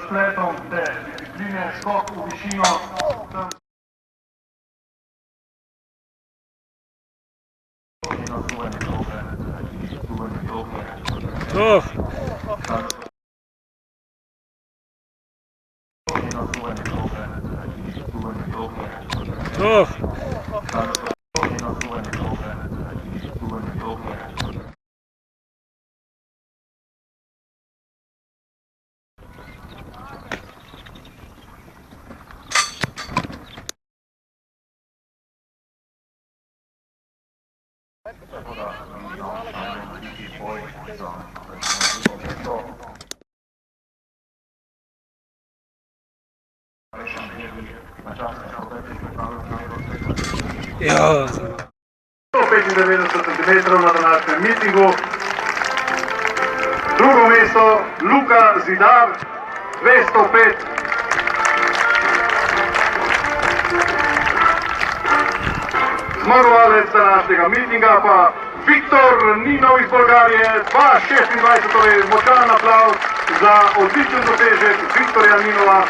Spletom te discipline skok v višino Ja. 195 cm na današnjem mitingu. Drugo mesto Luka Zidar, 205. Zmagovalec današnjega mitinga pa Viktor Ninov iz Bolgarije, 2,26, torej močan aplavz za odličen dosežek Viktorja Ninova.